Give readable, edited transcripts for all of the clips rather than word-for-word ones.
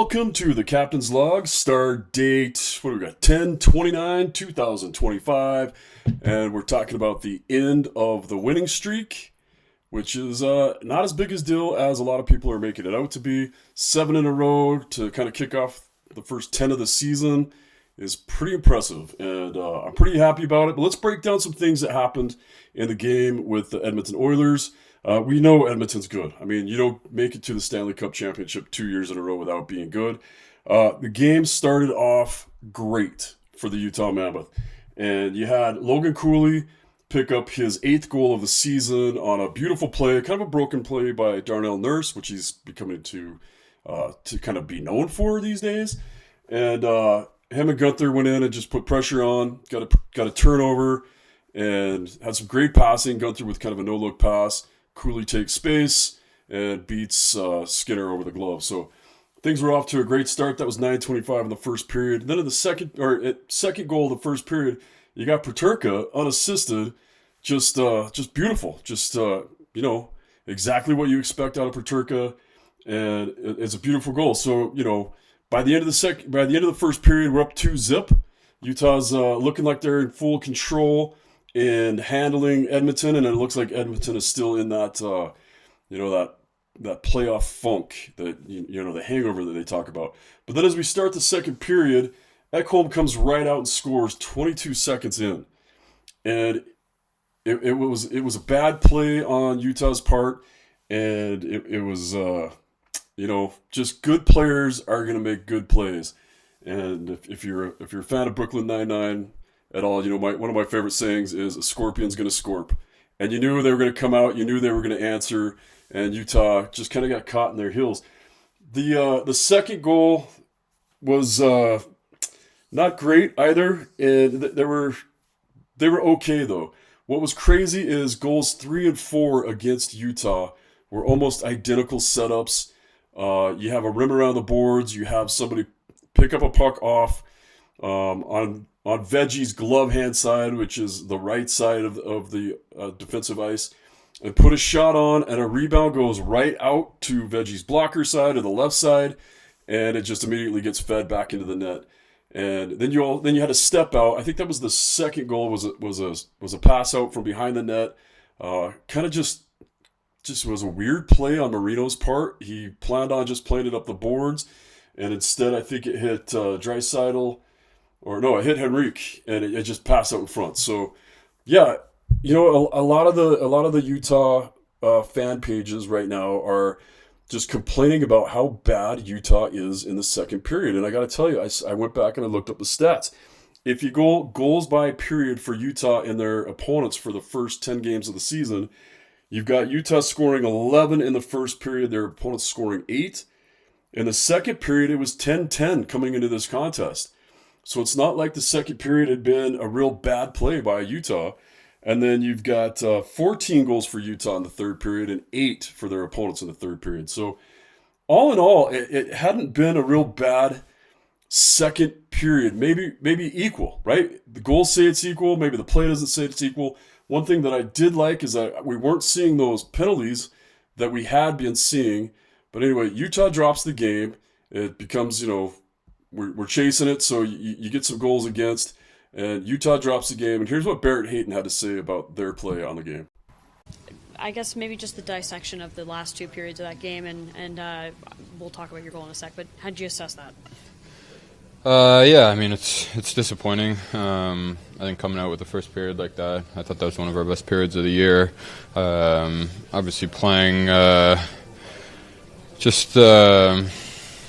Welcome to the Captain's Log. Start date, what do we got? 10/29/2025. And we're talking about the end of the winning streak, which is not as big a deal as a lot of people are making it out to be. 7 in a row to kind of kick off the first 10 of the season is pretty impressive. And I'm pretty happy about it. But let's break down some things that happened in the game with the Edmonton Oilers. We know Edmonton's good. I mean, you don't make it to the Stanley Cup Championship 2 years in a row without being good. The game started off great for the Utah Mammoth. And you had Logan Cooley pick up his 8th goal of the season on a beautiful play, kind of a broken play by Darnell Nurse, which he's becoming to kind of be known for these days. And him and Gunther went in and just put pressure on, got a turnover, and had some great passing. Gunther with kind of a no-look pass. Cooley takes space and beats Skinner over the glove. So things were off to a great start. That was 9:25 in the first period. And then in the second goal of the first period, you got Peterka unassisted, just beautiful, exactly what you expect out of Peterka, and it's a beautiful goal. So by the end of the first period, we're up 2-zip. Utah's looking like they're in full control and handling Edmonton, and it looks like Edmonton is still in that, that playoff funk, that the hangover that they talk about. But then as we start the second period, Ekholm comes right out and scores 22 seconds in, and it was a bad play on Utah's part, and it was just good players are gonna make good plays, and if you're a fan of Brooklyn Nine-Nine at all, one of my favorite sayings is a scorpion's going to scorp. And you knew they were going to come out, you knew they were going to answer, and Utah just kind of got caught in their heels. The second goal was not great either, and they were okay though. What was crazy is goals 3 and 4 against Utah were almost identical setups. You have a rim around the boards, you have somebody pick up a puck off on Veggie's glove hand side, which is the right side of the defensive ice, and put a shot on, and a rebound goes right out to Veggie's blocker side or the left side, and it just immediately gets fed back into the net. And then you had a step out. I think that was the second goal. Was a pass out from behind the net. Kind of just was a weird play on Marino's part. He planned on just playing it up the boards, and instead I think it hit Draisaitl. Or no, it hit Henrique, and it just passed out in front. So, yeah, a lot of the Utah fan pages right now are just complaining about how bad Utah is in the second period. And I got to tell you, I went back and I looked up the stats. If you go goals by period for Utah and their opponents for the first 10 games of the season, you've got Utah scoring 11 in the first period, their opponents scoring 8. In the second period, it was 10-10 coming into this contest. So it's not like the second period had been a real bad play by Utah. And then you've got 14 goals for Utah in the third period and 8 for their opponents in the third period. So all in all, it hadn't been a real bad second period. Maybe equal, right? The goals say it's equal. Maybe the play doesn't say it's equal. One thing that I did like is that we weren't seeing those penalties that we had been seeing. But anyway, Utah drops the game. It becomes, we're chasing it, so you get some goals against, and Utah drops the game. And here's what Barrett Hayton had to say about their play on the game. I guess maybe just the dissection of the last 2 periods of that game, and we'll talk about your goal in a sec, but how did you assess that? Yeah, I mean, it's disappointing. I think coming out with the first period like that, I thought that was one of our best periods of the year. Obviously playing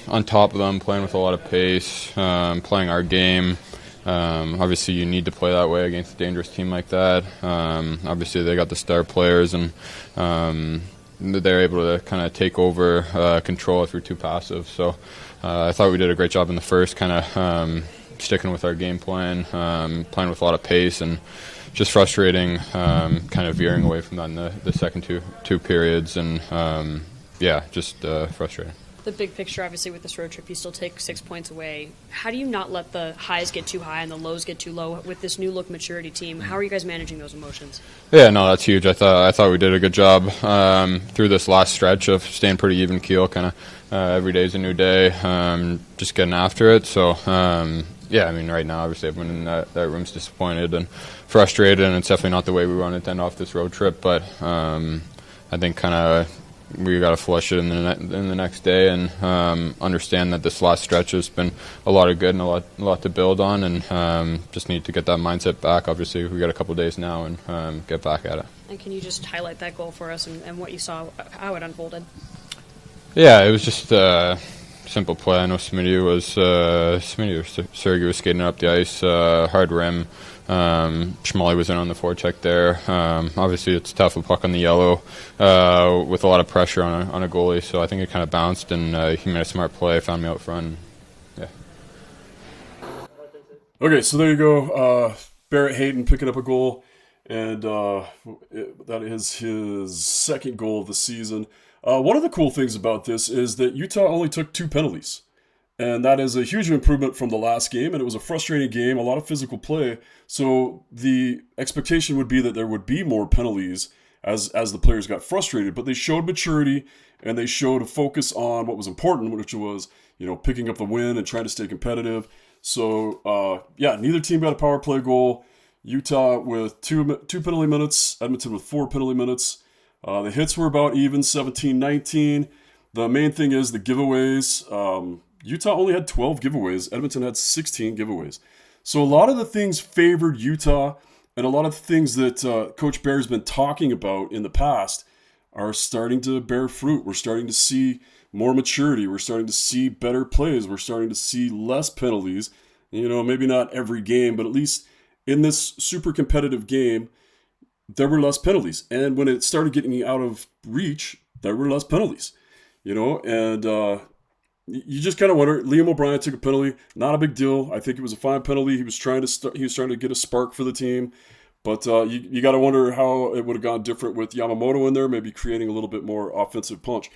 on top of them, playing with a lot of pace, playing our game. Obviously, you need to play that way against a dangerous team like that. Obviously, they got the star players, and they're able to kind of take over control if you're too passive. So I thought we did a great job in the first, kind of sticking with our game plan, playing with a lot of pace, and just frustrating, kind of veering away from that in the second two periods, and just frustrating. the big picture, obviously, with this road trip, you still take 6 points away. How do you not let the highs get too high and the lows get too low with this new look maturity team? How are you guys managing those emotions? Yeah, no, that's huge. I thought we did a good job through this last stretch of staying pretty even keel. Kind of every day's a new day, just getting after it. So yeah, I mean, right now, obviously, everyone in that room's disappointed and frustrated, and it's definitely not the way we wanted to end off this road trip. But I think kind of we got to flush it in the next day and understand that this last stretch has been a lot of good and a lot to build on, and just need to get that mindset back. Obviously, we got a couple days now and get back at it. And can you just highlight that goal for us and what you saw, how it unfolded? Yeah, it was just a simple play. I know Smitty or Sergey was skating up the ice, hard rim. Schmally was in on the forecheck there. Obviously, it's tough, a puck on the yellow with a lot of pressure on a goalie. So I think it kind of bounced, and he made a smart play, found me out front. Yeah. Okay, so there you go. Barrett Hayton picking up a goal, and that is his second goal of the season. One of the cool things about this is that Utah only took 2 penalties. And that is a huge improvement from the last game, and it was a frustrating game, a lot of physical play. So the expectation would be that there would be more penalties as the players got frustrated. But they showed maturity, and they showed a focus on what was important, which was, picking up the win and trying to stay competitive. So, neither team got a power play goal. Utah with two penalty minutes, Edmonton with 4 penalty minutes. The hits were about even, 17-19. The main thing is the giveaways. Utah only had 12 giveaways. Edmonton had 16 giveaways. So a lot of the things favored Utah, and a lot of the things that Coach Bear's been talking about in the past are starting to bear fruit. We're starting to see more maturity. We're starting to see better plays. We're starting to see less penalties. Maybe not every game, but at least in this super competitive game, there were less penalties. And when it started getting out of reach, there were less penalties. You just kind of wonder. Liam O'Brien took a penalty, not a big deal. I think it was a fine penalty. He was trying to get a spark for the team, but you got to wonder how it would have gone different with Yamamoto in there, maybe creating a little bit more offensive punch.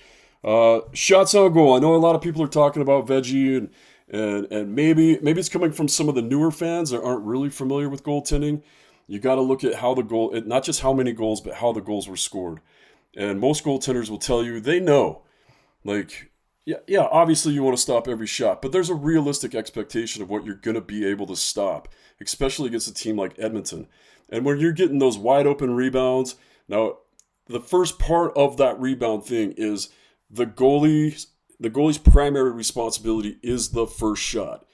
Shots on goal. I know a lot of people are talking about Veggie, and maybe it's coming from some of the newer fans that aren't really familiar with goaltending. You got to look at how the goal, not just how many goals, but how the goals were scored. And most goaltenders will tell you they know, Yeah, obviously you want to stop every shot, but there's a realistic expectation of what you're going to be able to stop, especially against a team like Edmonton. And when you're getting those wide open rebounds, now the first part of that rebound thing is the goalie's primary responsibility is the first shot.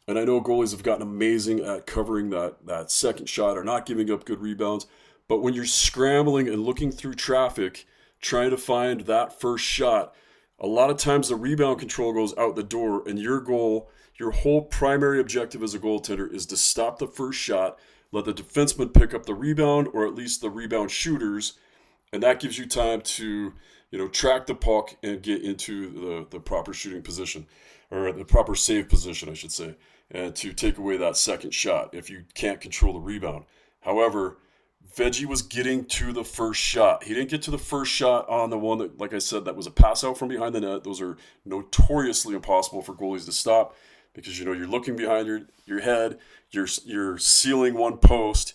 And I know goalies have gotten amazing at covering that second shot or not giving up good rebounds, but when you're scrambling and looking through traffic, trying to find that first shot, a lot of times the rebound control goes out the door, and your whole primary objective as a goaltender is to stop the first shot, let the defenseman pick up the rebound, or at least the rebound shooters, and that gives you time to track the puck and get into the proper shooting position, or the proper save position, I should say, and to take away that second shot if you can't control the rebound. However, Veggie was getting to the first shot. He didn't get to the first shot on the one that, like I said, that was a pass out from behind the net. Those are notoriously impossible for goalies to stop because, you're looking behind your head, you're sealing one post,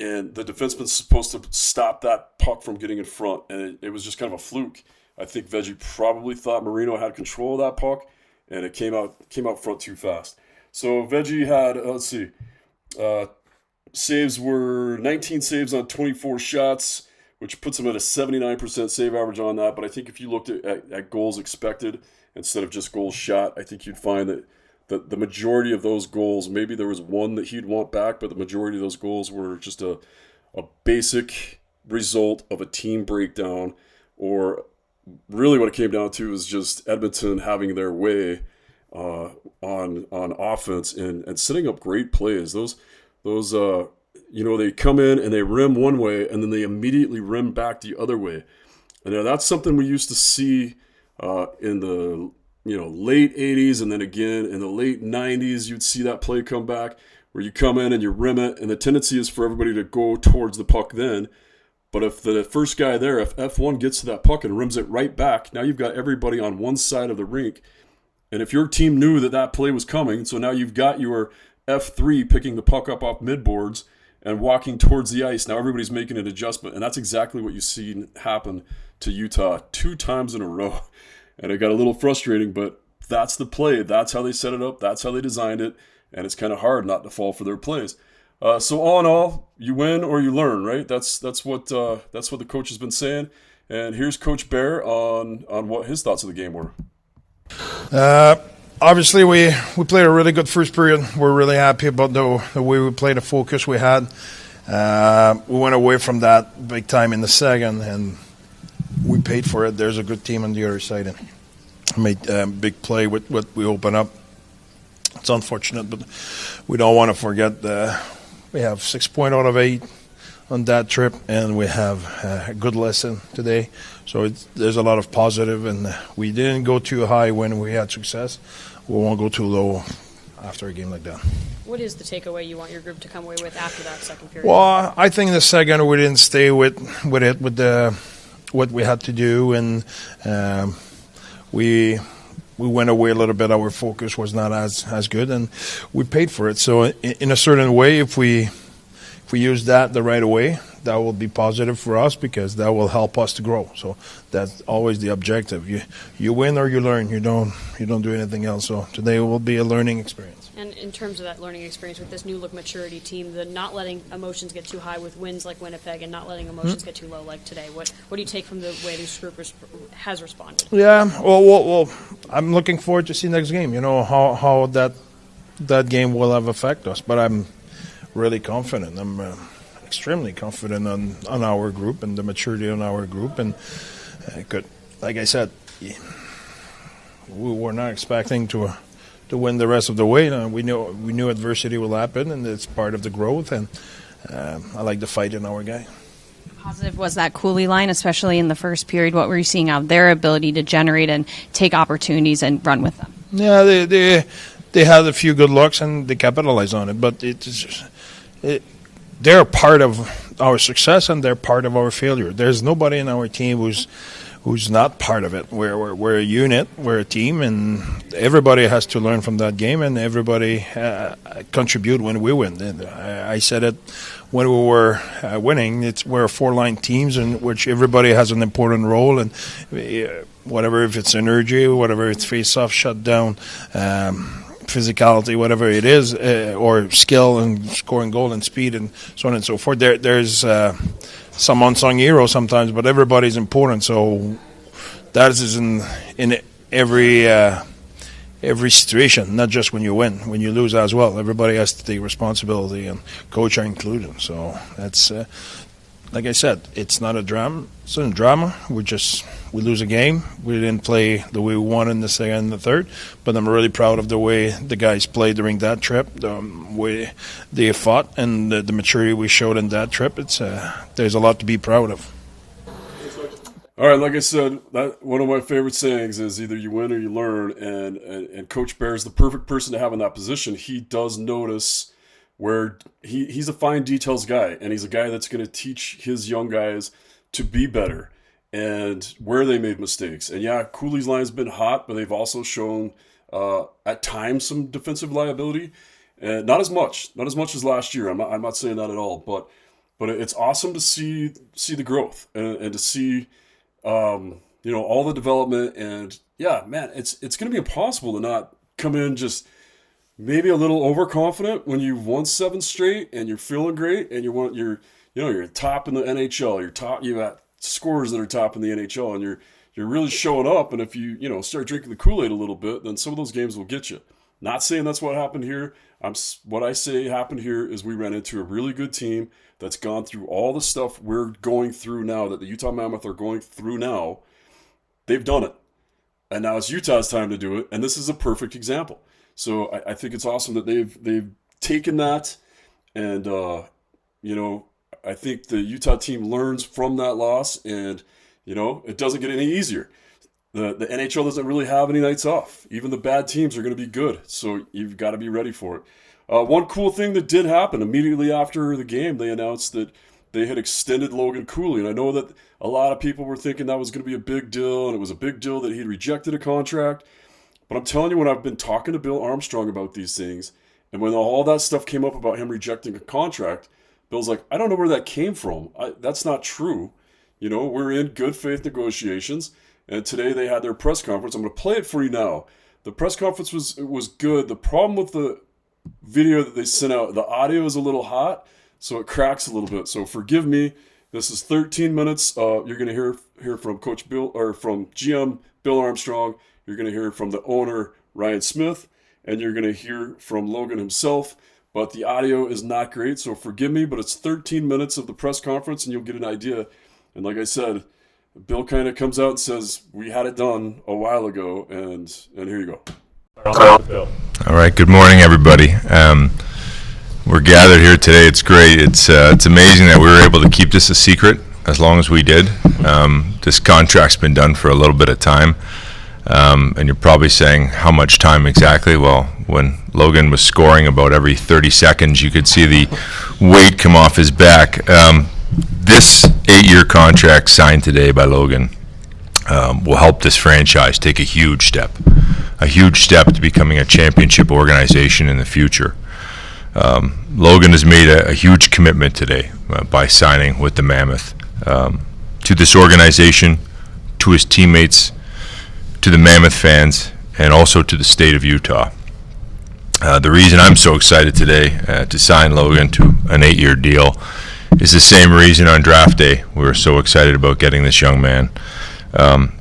and the defenseman's supposed to stop that puck from getting in front, and it was just kind of a fluke. I think Veggie probably thought Marino had control of that puck, and it came out front too fast. So Veggie had, saves were 19 saves on 24 shots, which puts him at a 79% save average on that. But I think if you looked at goals expected instead of just goals shot, I think you'd find that the majority of those goals, maybe there was one that he'd want back, but the majority of those goals were just a basic result of a team breakdown, or really what it came down to is just Edmonton having their way on offense and setting up great plays. Those they come in and they rim one way and then they immediately rim back the other way. And that's something we used to see in the late 80s, and then again in the late 90s you'd see that play come back where you come in and you rim it, and the tendency is for everybody to go towards the puck then. But if the first guy there, if F1 gets to that puck and rims it right back, now you've got everybody on one side of the rink. And if your team knew that that play was coming, so now you've got your F3 picking the puck up off midboards and walking towards the ice. Now everybody's making an adjustment, and that's exactly what you see happen to Utah 2 times in a row. And it got a little frustrating, but that's the play. That's how they set it up. That's how they designed it, and it's kind of hard not to fall for their plays. So all in all, you win or you learn, right? That's what the coach has been saying. And here's Coach Barrett on what his thoughts of the game were. Obviously, we played a really good first period. We're really happy about the way we played, the focus we had. We went away from that big time in the second, and we paid for it. There's a good team on the other side, and made a big play with what we open up. It's unfortunate, but we don't want to forget we have 6 points out of 8 on that trip, and we have a good lesson today. So there's a lot of positive, and we didn't go too high when we had success. We won't go too low after a game like that. What is the takeaway you want your group to come away with after that second period? Well, I think the second we didn't stay with what we had to do, and we went away a little bit. Our focus was not as good, and we paid for it. So in a certain way, if we use that the right way, that will be positive for us because that will help us to grow. So that's always the objective. You win or you learn. You don't do anything else. So today will be a learning experience. And in terms of that learning experience with this new look maturity team, the not letting emotions get too high with wins like Winnipeg and not letting emotions get too low like today, what do you take from the way this group has responded? Yeah, well, I'm looking forward to see next game. You know how that game will have affect us, but I'm really confident. I'm extremely confident on our group and the maturity on our group. And like I said, we were not expecting to win the rest of the way. We knew adversity will happen, and it's part of the growth. And I like the fight in our guy. Positive was that Cooley line, especially in the first period. What were you seeing out of their ability to generate and take opportunities and run with them? Yeah, they had a few good looks and they capitalized on it. But they're part of our success and they're part of our failure. There's nobody in our team who's not part of it. We're a unit, we're a team, and everybody has to learn from that game, and everybody contribute when we win. And I said it when we were winning. We're 4-line teams in which everybody has an important role, and whatever, if it's energy, whatever it's face-off, shutdown, physicality, whatever it is, or skill and scoring goal and speed and so on and so forth. There's some unsung hero sometimes, but everybody's important. So that is in every situation, not just when you win, when you lose as well. Everybody has to take responsibility, and coach are included. So that's like I said, it's not a drama. It's not a drama. We lose a game. We didn't play the way we wanted in the second and the third, but I'm really proud of the way the guys played during that trip, the way they fought, and the maturity we showed in that trip. There's a lot to be proud of. All right, like I said, that one of my favorite sayings is either you win or you learn, and Coach Bear is the perfect person to have in that position. He does notice where he's a fine details guy, and he's a guy that's going to teach his young guys to be better and where they made mistakes. And yeah, Cooley's line's been hot, but they've also shown at times some defensive liability, and not as much as last year. I'm not saying that at all, but it's awesome to see the growth and to see all the development. And yeah, man, it's going to be impossible to not come in just maybe a little overconfident when you've won 7 straight and you're feeling great and you're top in the NHL. You got scorers that are top in the NHL, and you're really showing up. And if you start drinking the Kool-Aid a little bit, then some of those games will get you. Not saying that's what happened here. What I say happened here is we ran into a really good team that's gone through all the stuff we're going through now, that the Utah Mammoth are going through now. They've done it, and now it's Utah's time to do it. And this is a perfect example. So I think it's awesome that they've taken that, and I think the Utah team learns from that loss, and it doesn't get any easier. The NHL doesn't really have any nights off. Even the bad teams are going to be good, so you've got to be ready for it. One cool thing that did happen immediately after the game, they announced that they had extended Logan Cooley. And I know that a lot of people were thinking that was going to be a big deal, and it was a big deal that he'd rejected a contract. But I'm telling you, when I've been talking to Bill Armstrong about these things, and when all that stuff came up about him rejecting a contract, Bill's like, I don't know where that came from. That's not true. We're in good faith negotiations. And today they had their press conference. I'm going to play it for you now. The press conference was good. The problem with the video that they sent out, the audio is a little hot, so it cracks a little bit. So forgive me. This is 13 minutes. You're going to hear from Coach Bill, or from GM Bill Armstrong. You're going to hear from the owner Ryan Smith, and you're going to hear from Logan himself. But the audio is not great, so forgive me. But it's 13 minutes of the press conference, and you'll get an idea. And like I said, Bill kind of comes out and says, we had it done a while ago, and here you go. All right, good morning, everybody. We're gathered here today. It's great. It's amazing that we were able to keep this a secret as long as we did. This contract's been done for a little bit of time, and you're probably saying, how much time exactly? Well, when Logan was scoring about every 30 seconds, you could see the weight come off his back. This 8-year contract signed today by Logan will help this franchise take a huge step to becoming a championship organization in the future. Logan has made a huge commitment today by signing with the Mammoth to this organization, to his teammates, to the Mammoth fans, and also to the state of Utah. The reason I'm so excited today to sign Logan to an 8-year deal is the same reason on draft day we were so excited about getting this young man.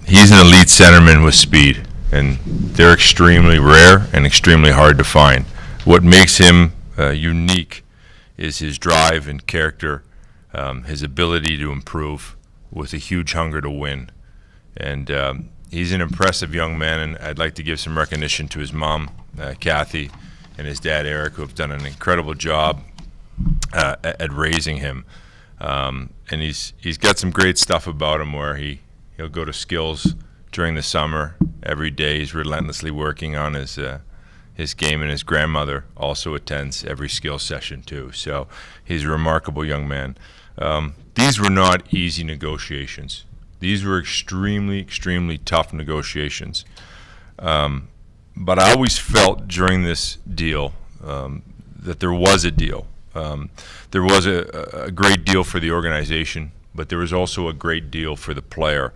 He's an elite centerman with speed, and they're extremely rare and extremely hard to find. What makes him unique is his drive and character, his ability to improve with a huge hunger to win. And he's an impressive young man, and I'd like to give some recognition to his mom, Kathy, and his dad, Eric, who have done an incredible job at raising him. And he's got some great stuff about him where he'll go to skills during the summer every day. He's relentlessly working on his game, and his grandmother also attends every skill session too. So he's a remarkable young man. These were not easy negotiations. These were extremely, extremely tough negotiations. But I always felt during this deal that there was a deal. There was a great deal for the organization, but there was also a great deal for the player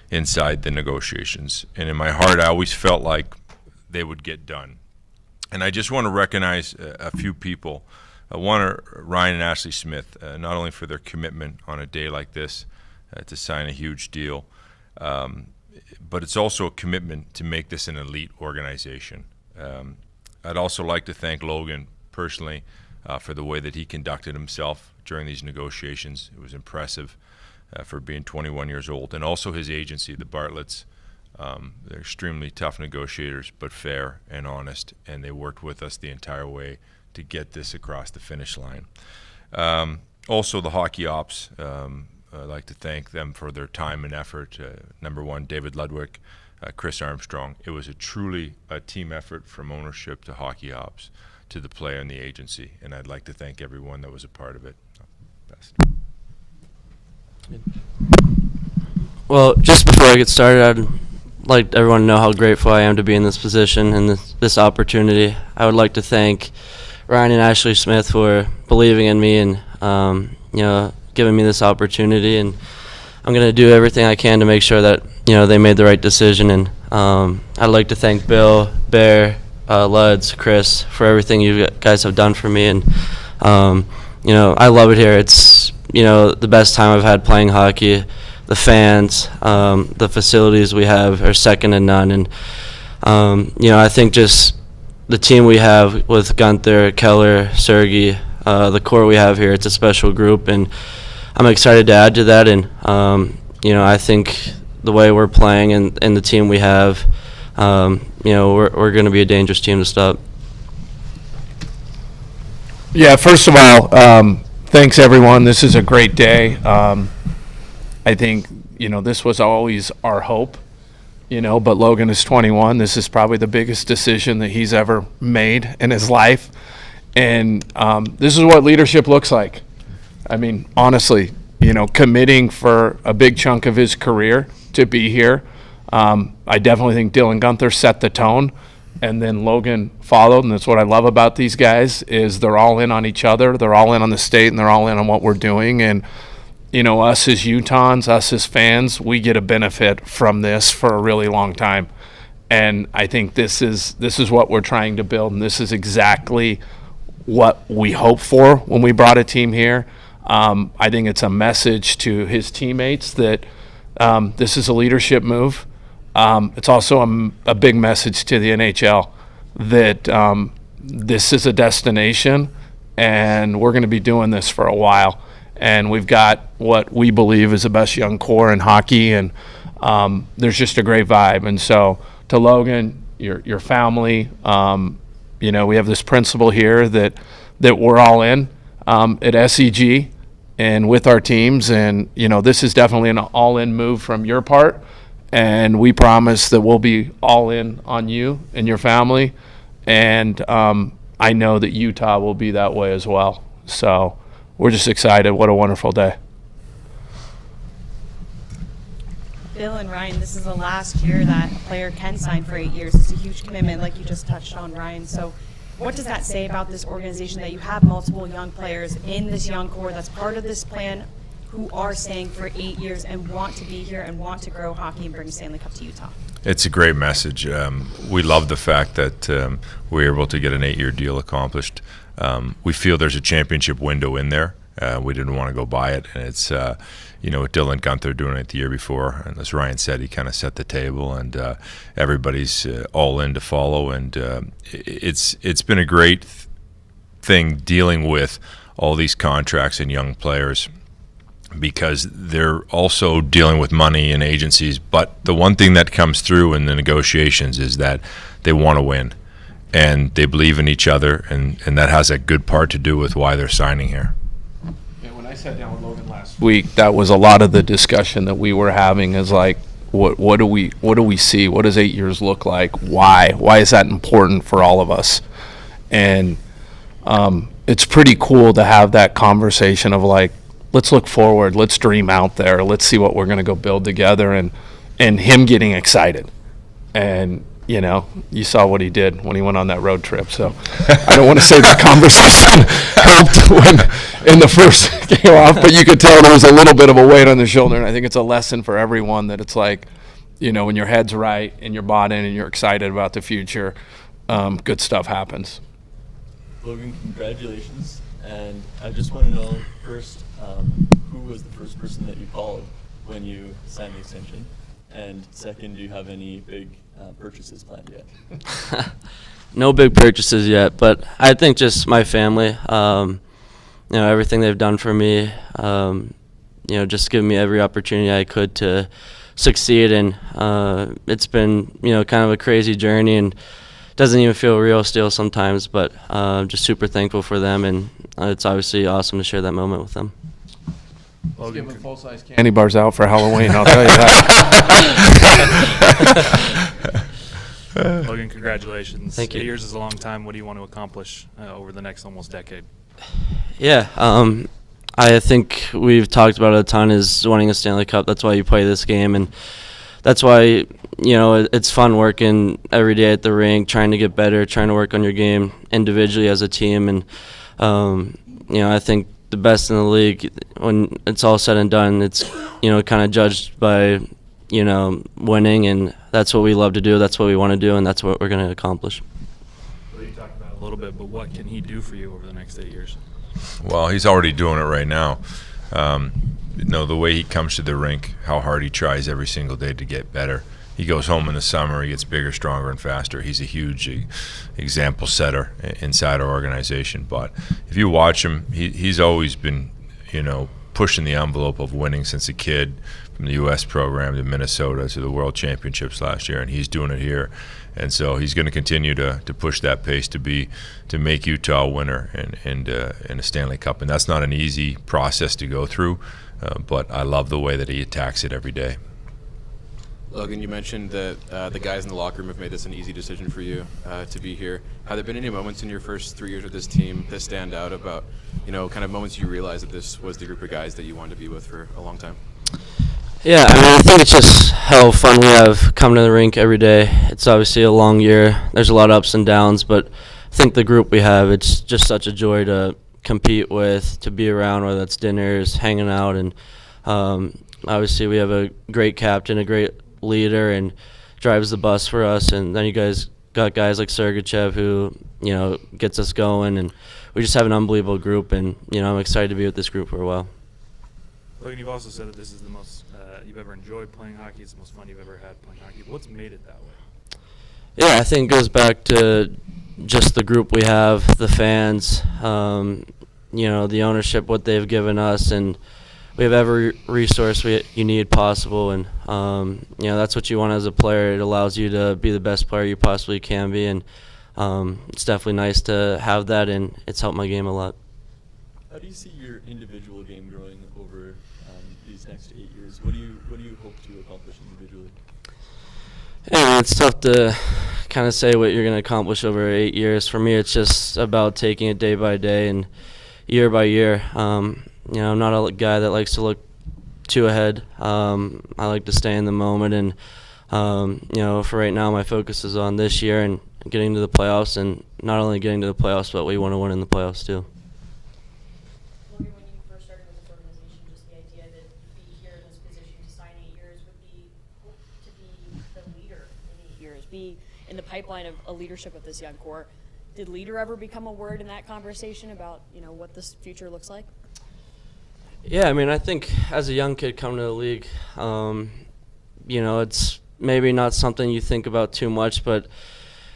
inside the negotiations. And in my heart, I always felt like they would get done. And I just want to recognize a few people. One are Ryan and Ashley Smith, not only for their commitment on a day like this to sign a huge deal, but it's also a commitment to make this an elite organization. I'd also like to thank Logan personally for the way that he conducted himself during these negotiations. It was impressive for being 21 years old. And also his agency, the Bartletts. They're extremely tough negotiators, but fair and honest, and they worked with us the entire way to get this across the finish line. Also the hockey ops, I'd like to thank them for their time and effort. Number one, David Ludwig, Chris Armstrong. It was truly a team effort from ownership to hockey ops to the player and the agency, and I'd like to thank everyone that was a part of it. Best. Well, just before I get started, I'd like everyone to know how grateful I am to be in this position and this opportunity. I would like to thank Ryan and Ashley Smith for believing in me and giving me this opportunity, and I'm going to do everything I can to make sure that they made the right decision. And I'd like to thank Bill, Bear, Luds, Chris for everything you guys have done for me, and I love it here. It's the best time I've had playing hockey. The fans, the facilities we have are second to none, and I think just the team we have with Gunther, Keller, Sergey, the core we have here, it's a special group, and I'm excited to add to that. And I think the way we're playing and the team we have, we're going to be a dangerous team to stop. Yeah, first of all, thanks everyone. This is a great day. I think, this was always our hope, but Logan is 21. This is probably the biggest decision that he's ever made in his life. And this is what leadership looks like. I mean, honestly, committing for a big chunk of his career to be here. I definitely think Dylan Guenther set the tone, and then Logan followed, and that's what I love about these guys is they're all in on each other, they're all in on the state, and they're all in on what we're doing. And us as Utahns, us as fans, we get a benefit from this for a really long time. And I think this is what we're trying to build, and this is exactly what we hoped for when we brought a team here. I think it's a message to his teammates that this is a leadership move. It's also a big message to the NHL that this is a destination, and we're going to be doing this for a while. And we've got what we believe is the best young core in hockey, and there's just a great vibe. And so to Logan, your family, we have this principle here that we're all in at SEG and with our teams. And, this is definitely an all-in move from your part. And we promise that we'll be all in on you and your family. And I know that Utah will be that way as well. So we're just excited. What a wonderful day. Bill and Ryan, this is the last year that a player can sign for 8 years. It's a huge commitment, like you just touched on, Ryan. So what does that say about this organization, that you have multiple young players in this young core that's part of this plan who are staying for 8 years and want to be here and want to grow hockey and bring Stanley Cup to Utah? It's a great message. We love the fact that we were able to get an 8-year deal accomplished. We feel there's a championship window in there. We didn't want to go by it, and it's with Dylan Guenther doing it the year before, and as Ryan said, he kind of set the table, and everybody's all in to follow. And it's been a great thing dealing with all these contracts and young players, because they're also dealing with money and agencies. But the one thing that comes through in the negotiations is that they want to win, and they believe in each other, and that has a good part to do with why they're signing here. When I sat down with Logan last week, that was a lot of the discussion that we were having, is like, what do we see? What does 8 years look like? Why is that important for all of us? And it's pretty cool to have that conversation of like, let's look forward, let's dream out there, let's see what we're going to go build together, and him getting excited. And you saw what he did when he went on that road trip. So I don't want to say that conversation helped when in the first game off, but you could tell there was a little bit of a weight on the shoulder. And I think it's a lesson for everyone that it's like, when your head's right and you're bought in and you're excited about the future, good stuff happens. Logan, congratulations. And I just want to know first, who was the first person that you called when you signed the extension? And second, do you have any big purchases planned yet? No big purchases yet, but I think just my family, everything they've done for me, just giving me every opportunity I could to succeed. And it's been, kind of a crazy journey, and doesn't even feel real still sometimes, but just super thankful for them, and it's obviously awesome to share that moment with them. Let's give them full-size candy bars out for Halloween, I'll tell you that. Logan, congratulations. Thank you. 8 years is a long time. What do you want to accomplish over the next almost decade? Yeah, I think we've talked about it a ton, is winning a Stanley Cup. That's why you play this game, and that's why, it's fun working every day at the rink, trying to get better, trying to work on your game individually as a team. And, I think the best in the league, when it's all said and done, it's, kind of judged by, winning, and that's what we love to do, that's what we want to do, and that's what we're going to accomplish. Well, you talked about it a little bit, but what can he do for you over the next 8 years? Well, he's already doing it right now. The way he comes to the rink, how hard he tries every single day to get better. He goes home in the summer, he gets bigger, stronger, and faster. He's a huge example setter inside our organization. But if you watch him, he's always been, pushing the envelope of winning since a kid, from the U.S. program to Minnesota to the World Championships last year, and he's doing it here. And so he's going to continue to push that pace to make Utah a winner in a Stanley Cup. And that's not an easy process to go through, but I love the way that he attacks it every day. Logan, you mentioned that the guys in the locker room have made this an easy decision for you to be here. Have there been any moments in your first 3 years with this team that stand out about, kind of moments you realized that this was the group of guys that you wanted to be with for a long time? Yeah, I mean, I think it's just how fun we have coming to the rink every day. It's obviously a long year. There's a lot of ups and downs, but I think the group we have, it's just such a joy to compete with, to be around, whether it's dinners, hanging out, and obviously we have a great captain, a great leader, and drives the bus for us. And then you guys got guys like Sergachev who, gets us going, and we just have an unbelievable group, and, I'm excited to be with this group for a while. Logan, you've also said that this is the most you've ever enjoyed playing hockey. It's the most fun you've ever had playing hockey. What's made it that way? Yeah, I think it goes back to just the group we have, the fans, the ownership, what they've given us, and we have every resource you need possible, and that's what you want as a player. It allows you to be the best player you possibly can be, and it's definitely nice to have that, and it's helped my game a lot. How do you see your individual game growing over these next 8 years? What do you hope to accomplish individually? Yeah, it's tough to kind of say what you're going to accomplish over 8 years. For me, it's just about taking it day by day and year by year. I'm not a guy that likes to look too ahead. I like to stay in the moment, and for right now, my focus is on this year and getting to the playoffs, and not only getting to the playoffs, but we want to win in the playoffs too. Logan, when you first started with this organization, just the idea that you'd be here in this position to sign 8 years would be to be the leader in 8 years, be in the pipeline of a leadership with this young core. Did leader ever become a word in that conversation about what this future looks like? Yeah, I mean, I think as a young kid coming to the league, it's maybe not something you think about too much, but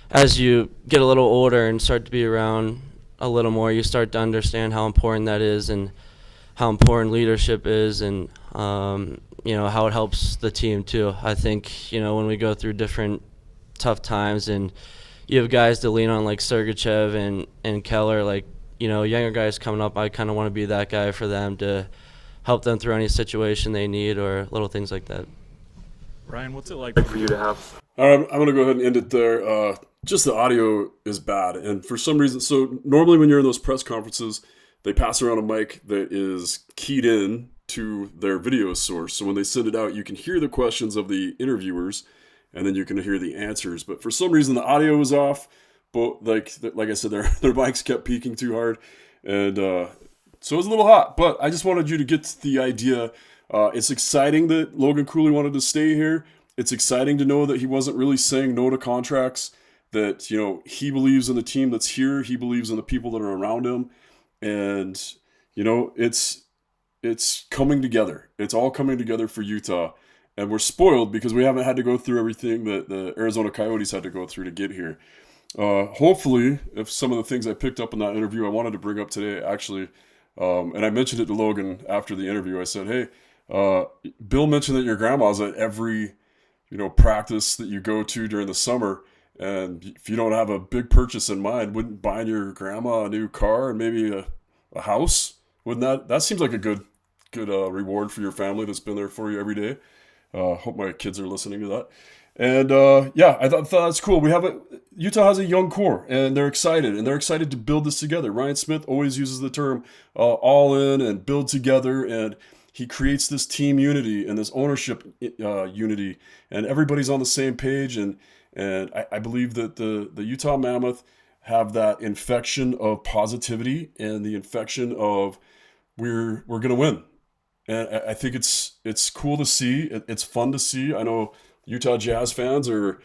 as you get a little older and start to be around a little more, you start to understand how important that is and how important leadership is, and how it helps the team too. I think when we go through different tough times and you have guys to lean on like Sergachev and Keller, like younger guys coming up, I kind of want to be that guy for them to help them through any situation they need or little things like that. Ryan, what's it like for you to have? I'm going to go ahead and end it there. Just the audio is bad. And for some reason, so normally when you're in those press conferences, they pass around a mic that is keyed in to their video source. So when they send it out, you can hear the questions of the interviewers, and then you can hear the answers. But for some reason, the audio was off. But like I said, their mics kept peaking too hard. And so it was a little hot. But I just wanted you to get the idea. It's exciting that Logan Cooley wanted to stay here. It's exciting to know that he wasn't really saying no to contracts, that, he believes in the team that's here. He believes in the people that are around him. And, it's coming together. It's all coming together for Utah. And we're spoiled because we haven't had to go through everything that the Arizona Coyotes had to go through to get here. Hopefully, if some of the things I picked up in that interview I wanted to bring up today, actually, and I mentioned it to Logan after the interview, I said, hey, Bill mentioned that your grandma's at every, practice that you go to during the summer. And if you don't have a big purchase in mind, wouldn't buying your grandma a new car and maybe a house? Wouldn't that seems like a good reward for your family that's been there for you every day. Hope my kids are listening to that. And I thought that's cool. Utah has a young core, and they're excited to build this together. Ryan Smith always uses the term all in and build together, and he creates this team unity and this ownership unity, and everybody's on the same page. And I believe that the Utah Mammoth have that infection of positivity and the infection of we're gonna win. And I think it's cool to see. It's fun to see. I know Utah Jazz fans are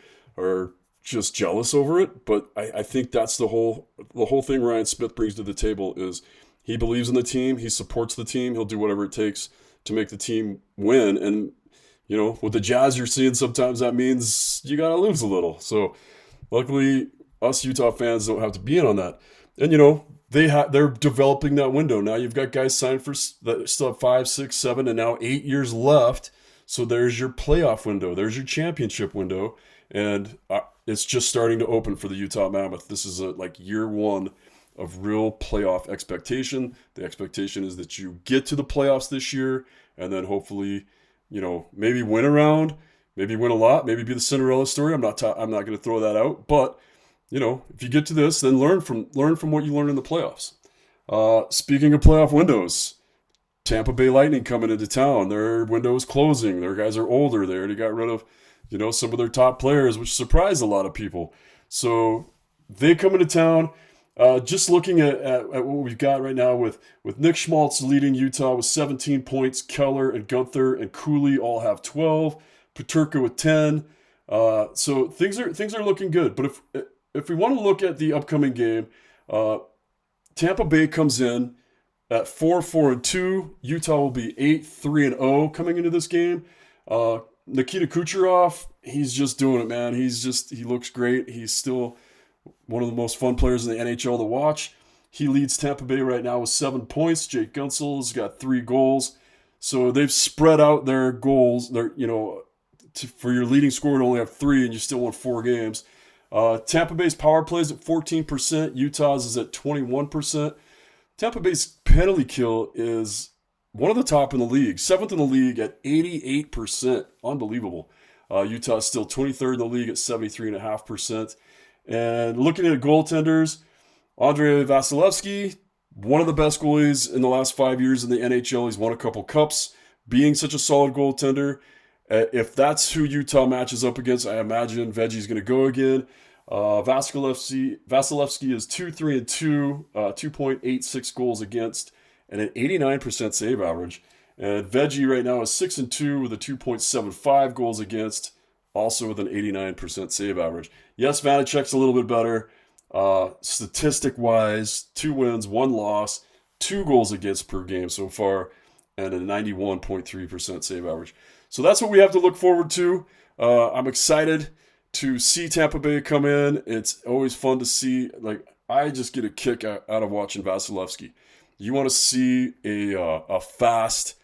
just jealous over it, but I think that's the whole thing Ryan Smith brings to the table is he believes in the team, he supports the team, he'll do whatever it takes to make the team win. And with the Jazz you're seeing sometimes that means you gotta lose a little. So luckily us Utah fans don't have to be in on that. And they're developing that window. Now you've got guys signed that still have 5, 6, 7, and now 8 years left. So there's your playoff window. There's your championship window. And it's just starting to open for the Utah Mammoth. This is like year one of real playoff expectation. The expectation is that you get to the playoffs this year and then hopefully, maybe win a round, maybe win a lot, maybe be the Cinderella story. I'm not going to throw that out, but if you get to this, then learn from what you learned in the playoffs. Speaking of playoff windows, Tampa Bay Lightning coming into town. Their window is closing. Their guys are older. They already got rid of, some of their top players, which surprised a lot of people. So they come into town. Just looking at what we've got right now with Nick Schmaltz leading Utah with 17 points. Keller and Gunther and Cooley all have 12. Peterka with 10. So things are looking good. But if we want to look at the upcoming game, Tampa Bay comes in at 4-4-2. Utah will be 8-3-0 coming into this game. Nikita Kucherov, he's just doing it, man. He looks great. He's still one of the most fun players in the NHL to watch. He leads Tampa Bay right now with 7 points. Jake Gunsel's got 3 goals. So they've spread out their goals. For your leading scorer to only have 3 and you still won 4 games. Tampa Bay's power play is at 14%. Utah's is at 21%. Tampa Bay's penalty kill is one of the top in the league. 7th in the league at 88%. Unbelievable. Utah's still 23rd in the league at 73.5%. And looking at goaltenders, Andrei Vasilevsky, one of the best goalies in the last 5 years in the NHL. He's won a couple cups, being such a solid goaltender. If that's who Utah matches up against, I imagine Veggie's going to go again. Vasilevsky is 2-3-2, 2.86 goals against, and an 89% save average. And Veggie right now is 6-2 with a 2.75 goals against, also with an 89% save average. Yes, Vanacek's a little bit better. Statistic-wise, 2 wins, 1 loss, 2 goals against per game so far, and a 91.3% save average. So that's what we have to look forward to. I'm excited to see Tampa Bay come in. It's always fun to see. I just get a kick out of watching Vasilevsky. You want to see a fast,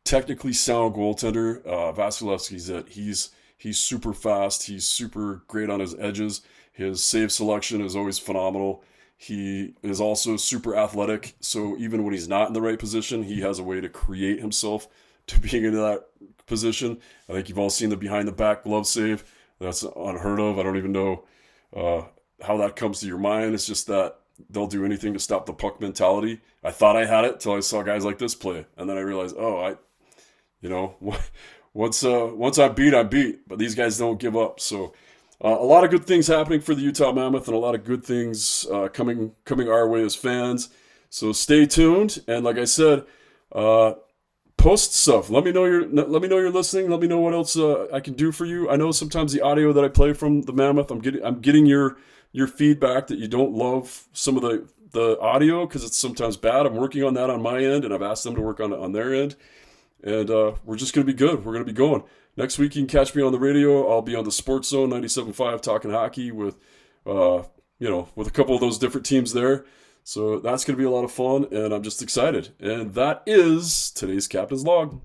technically sound goaltender. Vasilevsky's it. He's super fast. He's super great on his edges. His save selection is always phenomenal. He is also super athletic. So even when he's not in the right position, he has a way to create himself to being into that position. I think you've all seen the behind the back glove save. That's unheard of. I don't even know how that comes to your mind. It's just that they'll do anything to stop the puck mentality. I thought I had it till I saw guys like this play, and then I realized, once I beat. But these guys don't give up. So a lot of good things happening for the Utah Mammoth, and a lot of good things coming our way as fans. So stay tuned, and like I said, post stuff. Let me know you're listening. Let me know what else I can do for you. I know sometimes the audio that I play from the Mammoth, I'm getting your feedback that you don't love some of the audio because it's sometimes bad. I'm working on that on my end, and I've asked them to work on their end. And we're just going to be good. We're going to be going. Next week you can catch me on the radio. I'll be on the Sports Zone 97.5 talking hockey with a couple of those different teams there. So that's going to be a lot of fun, and I'm just excited. And that is today's Captain's Log.